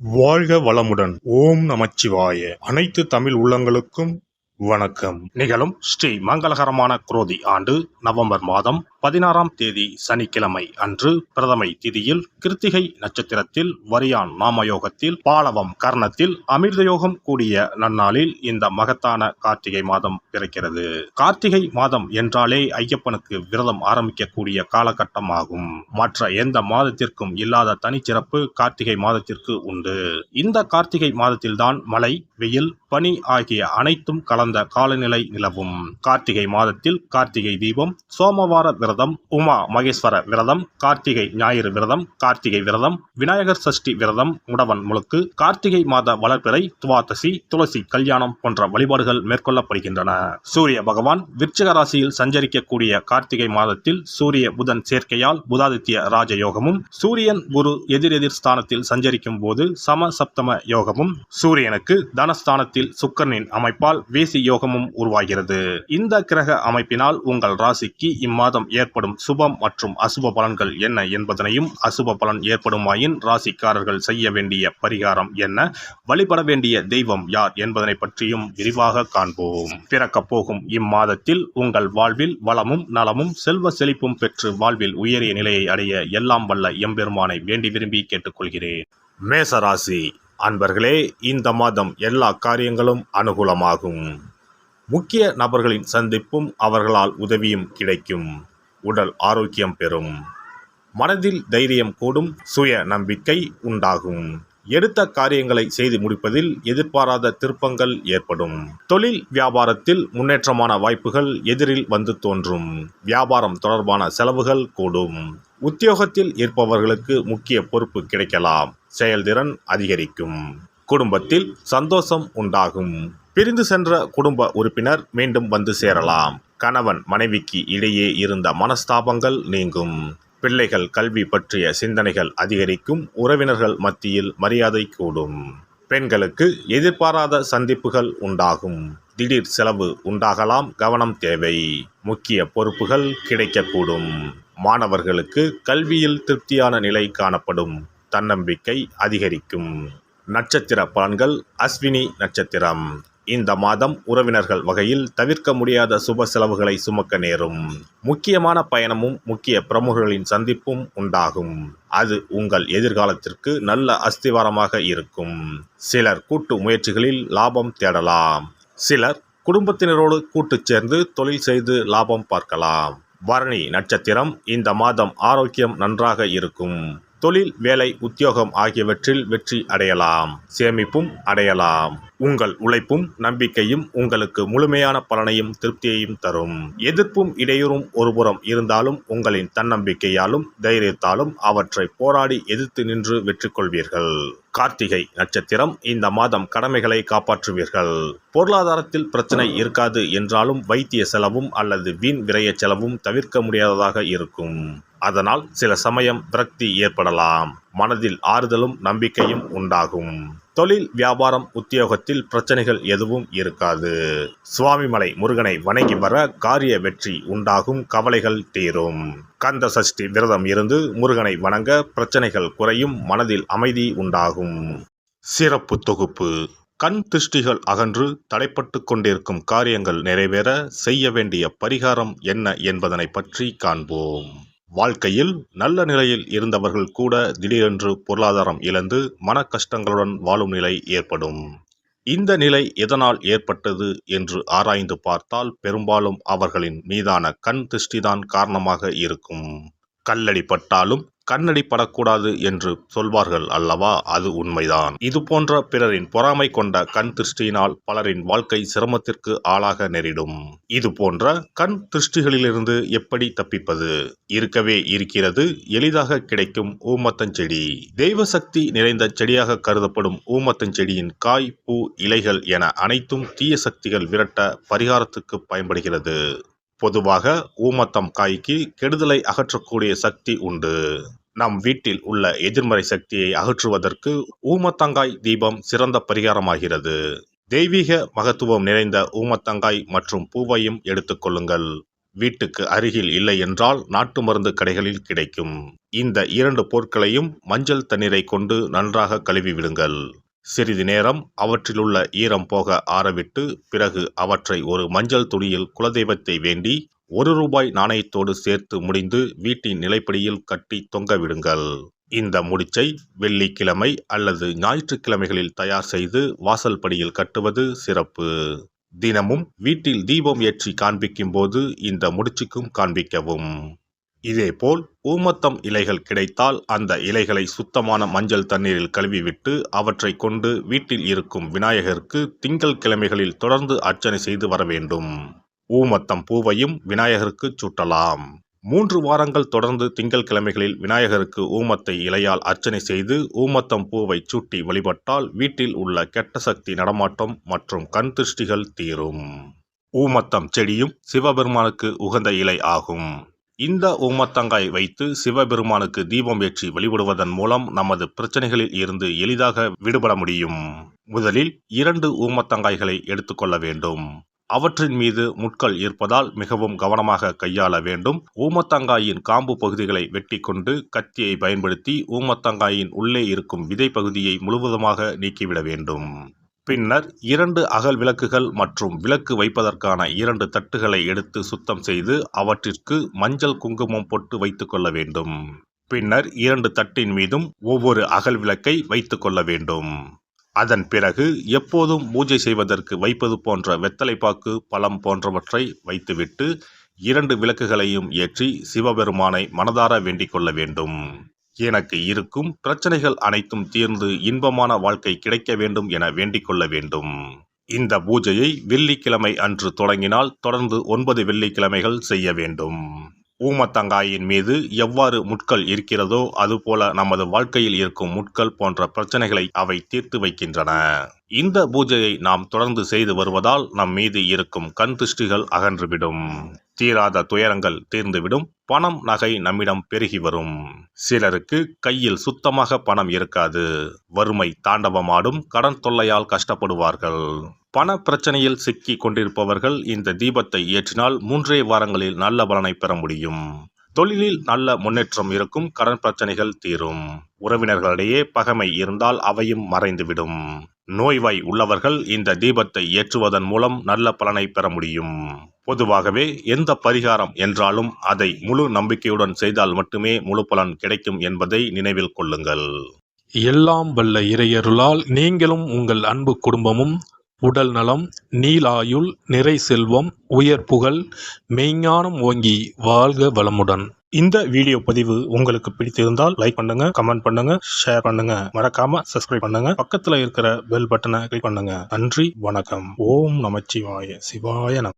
வாழ்க வளமுடன். ஓம் நமச்சிவாய. அனைத்து தமிழ் உள்ளங்களுக்கும் வணக்கம். நிகழும் ஸ்ரீ மங்களகரமான குரோதி ஆண்டு நவம்பர் மாதம் 16ஆம் தேதி சனிக்கிழமை அன்று பிரதமை திதியில் கிருத்திகை நட்சத்திரத்தில் வரியான் நாமயோகத்தில் பாலவம் கர்ணத்தில் அமிர்தயோகம் கூடிய நன்னாளில் இந்த மகத்தான கார்த்திகை மாதம் பிறக்கிறது. கார்த்திகை மாதம் என்றாலே ஐயப்பனுக்கு விரதம் ஆரம்பிக்கக்கூடிய காலகட்டம் ஆகும். மற்ற எந்த மாதத்திற்கும் இல்லாத தனிச்சிறப்பு கார்த்திகை மாதத்திற்கு உண்டு. இந்த கார்த்திகை மாதத்தில்தான் மழை, வெயில், பனி ஆகிய அனைத்தும் கலந்த காலநிலை நிலவும். கார்த்திகை மாதத்தில் கார்த்திகை தீபம், சோமவார விரதம், உமா மகேஸ்வர விரதம், கார்த்திகை ஞாயிறு விரதம், கார்த்திகை விரதம், விநாயகர் சஷ்டி விரதம், முடவன் முழுக்கு, கார்த்திகை மாத வளர்பிறை, துவாதசி, துளசி கல்யாணம் போன்ற வழிபாடுகள் மேற்கொள்ளப்படுகின்றன. சூரிய பகவான் விருச்சிக ராசியில் சஞ்சரிக்கக்கூடிய கார்த்திகை மாதத்தில் சூரிய புதன் சேர்க்கையால் புதாதித்ய ராஜயோகமும், சூரியன் குரு எதிரெதிர் ஸ்தானத்தில் சஞ்சரிக்கும் போது சம சப்தம யோகமும், சூரியனுக்கு தனஸ்தானத்தில் சுக்கிரனின் அமைப்பால் வேசி யோகமும் உருவாகிறது. இந்த கிரக அமைப்பினால் உங்கள் ராசிக்கு இம்மாதம் ஏற்படும் சுபம் மற்றும் அசுப பலன்கள் என்ன என்பதனையும், அசுப பலன் ஏற்படுமாயின் ராசிக்காரர்கள் செய்ய வேண்டிய பரிகாரம் என்ன, வழிபட வேண்டிய தெய்வம் யார் என்பதனை பற்றியும் விரிவாக காண்போம். பிறக்கப் போகும் இம்மாதத்தில் உங்கள் வாழ்வில் வளமும் நலமும் செல்வ செழிப்பும் பெற்று வாழ்வில் உயரிய நிலையை அடைய எல்லாம் வல்ல எம்பெருமானை வேண்டி விரும்பி கேட்டுக்கொள்கிறேன். மேசராசி அன்பர்களே, இந்த மாதம் எல்லா காரியங்களும் அனுகூலமாகும். முக்கிய நபர்களின் சந்திப்பும் அவர்களால் உதவியும் கிடைக்கும். உடல் ஆரோக்கியம் பெறும். மனதில் தைரியம் கூடும். சுய நம்பிக்கை உண்டாகும். எடுத்த காரியங்களை செய்து முடிப்பதில் எதிர்பாராத திருப்பங்கள் ஏற்படும். தொழில் வியாபாரத்தில் முன்னேற்றமான வாய்ப்புகள் எதிரில் வந்து தோன்றும். வியாபாரம் தொடர்பான செலவுகள் கூடும். உத்தியோகத்தில் இருப்பவர்களுக்கு முக்கிய பொறுப்பு கிடைக்கலாம். செயல்திறன் அதிகரிக்கும். குடும்பத்தில் சந்தோஷம் உண்டாகும். பிரிந்து சென்ற குடும்ப உறுப்பினர் மீண்டும் வந்து சேரலாம். கணவன் மனைவிக்கு இடையே இருந்த மனஸ்தாபங்கள் நீங்கும். பிள்ளைகள் கல்வி பற்றிய சிந்தனைகள் அதிகரிக்கும். உறவினர்கள் மத்தியில் மரியாதை கூடும். பெண்களுக்கு எதிர்பாராத சந்திப்புகள் உண்டாகும். திடீர் செலவு உண்டாகலாம். கவனம் தேவை. முக்கிய பொறுப்புகள் கிடைக்கக்கூடும். மாணவர்களுக்கு கல்வியில் திருப்தியான நிலை காணப்படும். தன்னம்பிக்கை அதிகரிக்கும். நட்சத்திர பலன்கள். அஸ்வினி நட்சத்திரம். இந்த மாதம் உறவினர்கள் வகையில் தவிர்க்க முடியாத சுப செலவுகளை சுமக்க நேரும். முக்கியமான பயணமும் முக்கிய பிரமுகர்களின் சந்திப்பும் உண்டாகும். அது உங்கள் எதிர்காலத்திற்கு நல்ல அஸ்திவாரமாக இருக்கும். சிலர் கூட்டு முயற்சிகளில் லாபம் தேடலாம். சிலர் குடும்பத்தினரோடு கூட்டு சேர்ந்து தொழில் செய்து லாபம் பார்க்கலாம். பரணி நட்சத்திரம். இந்த மாதம் ஆரோக்கியம் நன்றாக இருக்கும். தொழில், வேலை, உத்தியோகம் ஆகியவற்றில் வெற்றி அடையலாம். சேமிப்பும் அடையலாம். உங்கள் உழைப்பும் நம்பிக்கையும் உங்களுக்கு முழுமையான பலனையும் திருப்தியையும் தரும். எதிர்ப்பும் இடையூறும் ஒருபுறம் இருந்தாலும் உங்களின் தன்னம்பிக்கையாலும் தைரியத்தாலும் அவற்றை போராடி எதிர்த்து நின்று வெற்றி கொள்வீர்கள். கார்த்திகை நட்சத்திரம். இந்த மாதம் கடமைகளை காப்பாற்றுவீர்கள். பொருளாதாரத்தில் பிரச்சனை இருக்காது என்றாலும் வைத்திய செலவும் அல்லது வீண் விரய செலவும் தவிர்க்க முடியாததாக இருக்கும். அதனால் சில சமயம் விரக்தி ஏற்படலாம். மனதில் ஆறுதலும் நம்பிக்கையும் உண்டாகும். தொழில், வியாபாரம், உத்தியோகத்தில் பிரச்சனைகள் எதுவும் இருக்காது. சுவாமிமலை முருகனை வணங்கி வர காரிய வெற்றி உண்டாகும். கவலைகள் தீரும். கந்த சஷ்டி விரதம் இருந்து முருகனை வணங்க பிரச்சனைகள் குறையும். மனதில் அமைதி உண்டாகும். சிறப்பு தொகுப்பு. கண் திருஷ்டிகள் அகன்று தடைப்பட்டு கொண்டிருக்கும் காரியங்கள் நிறைவேற செய்ய வேண்டிய பரிகாரம் என்ன என்பதனை பற்றி காண்போம். வாழ்க்கையில் நல்ல நிலையில் இருந்தவர்கள் கூட திடீரென்று பொருளாதாரம் இழந்து மன கஷ்டங்களுடன் வாழும் நிலை ஏற்படும். இந்த நிலை எதனால் ஏற்பட்டது என்று ஆராய்ந்து பார்த்தால் பெரும்பாலும் அவர்களின் மீதான கண் திருஷ்டிதான் காரணமாக இருக்கும். கல்லடி பட்டாலும் கண்ணடி படக்கூடாது என்று சொல்வார்கள் அல்லவா? அது உண்மைதான். இது போன்ற பிறரின் பொறாமை கொண்ட கண் திருஷ்டியினால் பலரின் வாழ்க்கை சிரமத்திற்கு ஆளாக நேரிடும். இது போன்ற கண் திருஷ்டிகளிலிருந்து எப்படி தப்பிப்பது? இருக்கவே இருக்கிறது எளிதாக கிடைக்கும் ஊமத்தஞ்செடி. தெய்வ சக்தி நிறைந்த செடியாக கருதப்படும் ஊமத்தஞ்செடியின் காய், பூ, இலைகள் என அனைத்தும் தீய சக்திகள் விரட்ட பரிகாரத்துக்கு பயன்படுகிறது. பொதுவாக ஊமத்தம் காய்க்கு கெடுதலை அகற்றக்கூடிய சக்தி உண்டு. நம் வீட்டில் உள்ள எதிர்மறை சக்தியை அகற்றுவதற்கு ஊமத்தங்காய் தீபம் சிறந்த பரிகாரமாகிறது. தெய்வீக மகத்துவம் நிறைந்த ஊமத்தங்காய் மற்றும் பூவையும் எடுத்துக்கொள்ளுங்கள். வீட்டுக்கு அருகில் இல்லை என்றால் நாட்டு மருந்து கடைகளில் கிடைக்கும். இந்த 2 பொருட்களையும் மஞ்சள் தண்ணீரை கொண்டு நன்றாக கழுவி விடுங்கள். சிறிது நேரம் அவற்றிலுள்ள ஈரம் போக ஆறவிட்டு பிறகு அவற்றை ஒரு மஞ்சள் துணியில் குலதெய்வத்தை வேண்டி ₹1 நாணயத்தோடு சேர்த்து முடிந்து வீட்டின் நிலைப்படியில் கட்டி தொங்க விடுங்கள். இந்த முடிச்சை வெள்ளிக்கிழமை அல்லது ஞாயிற்றுக்கிழமைகளில் தயார் செய்து வாசல் படியில் கட்டுவது சிறப்பு. தினமும் வீட்டில் தீபம் ஏற்றி காண்பிக்கும் போது இந்த முடிச்சுக்கும் காண்பிக்கவும். இதேபோல் ஊமத்தம் இலைகள் கிடைத்தால் அந்த இலைகளை சுத்தமான மஞ்சள் தண்ணீரில் கழுவிவிட்டு அவற்றை கொண்டு வீட்டில் இருக்கும் விநாயகருக்கு திங்கள் கிழமைகளில் தொடர்ந்து அர்ச்சனை செய்து வர வேண்டும். ஊமத்தம் பூவையும் விநாயகருக்கு சூட்டலாம். 3 வாரங்கள் தொடர்ந்து திங்கள் கிழமைகளில் விநாயகருக்கு ஊமத்தை இலையால் அர்ச்சனை செய்து ஊமத்தம் பூவை சூட்டி வழிபட்டால் வீட்டில் உள்ள கெட்ட சக்தி நடமாட்டம் மற்றும் கண் திருஷ்டிகள் தீரும். ஊமத்தம் செடியும் சிவபெருமானுக்கு உகந்த இலை ஆகும். இந்த ஊமத்தங்காய் வைத்து சிவபெருமானுக்கு தீபம் ஏற்றி வழிபடுவதன் மூலம் நமது பிரச்சனைகளில் இருந்து எளிதாக விடுபட முடியும். முதலில் 2 ஊமத்தங்காய்களை எடுத்துக்கொள்ள வேண்டும். அவற்றின் மீது முட்கள் இருப்பதால் மிகவும் கவனமாக கையாள வேண்டும். ஊமத்தங்காயின் காம்பு பகுதிகளை வெட்டி கொண்டு கத்தியை பயன்படுத்தி ஊமத்தங்காயின் உள்ளே இருக்கும் விதை பகுதியை முழுவதுமாக நீக்கிவிட வேண்டும். பின்னர் 2 அகல் விளக்குகள் மற்றும் விளக்கு வைப்பதற்கான 2 தட்டுகளை எடுத்து சுத்தம் செய்து அவற்றிற்கு மஞ்சள் குங்குமம் போட்டு வைத்துக் கொள்ள வேண்டும். பின்னர் 2 தட்டின் மீதும் ஒவ்வொரு அகல் விளக்கை வைத்துக் கொள்ள வேண்டும். அதன் பிறகு எப்போதும் பூஜை செய்வதற்கு வைப்பது போன்ற வெத்தலைப்பாக்கு, பழம் போன்றவற்றை வைத்துவிட்டு 2 விளக்குகளையும் ஏற்றி சிவபெருமானை மனதார வேண்டிக் கொள்ள வேண்டும். எனக்கு இருக்கும் பிரச்சனைகள் அனைத்தும் தீர்ந்து இன்பமான வாழ்க்கை கிடைக்க வேண்டும் என வேண்டிக் கொள்ள வேண்டும். இந்த பூஜையை வெள்ளிக்கிழமை அன்று தொடங்கினால் தொடர்ந்து 9 வெள்ளிக்கிழமைகள் செய்ய வேண்டும். ஊமத்தங்காயின் மீது எவ்வாறு முட்கள் இருக்கிறதோ அதுபோல நமது வாழ்க்கையில் இருக்கும் முட்கள் போன்ற பிரச்சனைகளை அவை தீர்த்து வைக்கின்றன. இந்த பூஜையை நாம் தொடர்ந்து செய்து வருவதால் நம் மீது இருக்கும் கண் திருஷ்டிகள் அகன்றுவிடும். தீராத துயரங்கள் தீர்ந்துவிடும். பணம் நகை நம்மிடம் பெருகி வரும். சிலருக்கு கையில் சுத்தமாக பணம் இருக்காது. வறுமை தாண்டவமாடும். கடன் தொல்லையால் கஷ்டப்படுவார்கள். பண பிரச்சனையில் சிக்கி கொண்டிருப்பவர்கள் இந்த தீபத்தை ஏற்றினால் 3 வாரங்களில் நல்ல பலனை பெற முடியும். தொழிலில் நல்ல முன்னேற்றம் இருக்கும். கடன் பிரச்சனைகள் தீரும். உறவினர்களிடையே பகைமை இருந்தால் அவையும் மறைந்துவிடும். நோய்வாய் உள்ளவர்கள் இந்த தீபத்தை ஏற்றுவதன் மூலம் நல்ல பலனை பெற முடியும். பொதுவாகவே எந்த பரிகாரம் என்றாலும் அதை முழு நம்பிக்கையுடன் செய்தால் மட்டுமே முழு பலன் கிடைக்கும் என்பதை நினைவில் கொள்ளுங்கள். எல்லாம் வல்ல இறையருளால் நீங்களும் உங்கள் அன்பு குடும்பமும் உடல் நலம், நீலாயுள், நிறை செல்வம், உயர் புகழ், மெய்ஞானம் ஓங்கி வாழ்க வளமுடன். இந்த வீடியோ பதிவு உங்களுக்கு பிடித்திருந்தால் லைக் பண்ணுங்க, கமெண்ட் பண்ணுங்க, ஷேர் பண்ணுங்க. மறக்காம சப்ஸ்கிரைப் பண்ணுங்க. பக்கத்துல இருக்கிற பெல் பட்டனை கிளிக் பண்ணுங்க. நன்றி, வணக்கம். ஓம் நமச்சிவாய. சிவாய நம.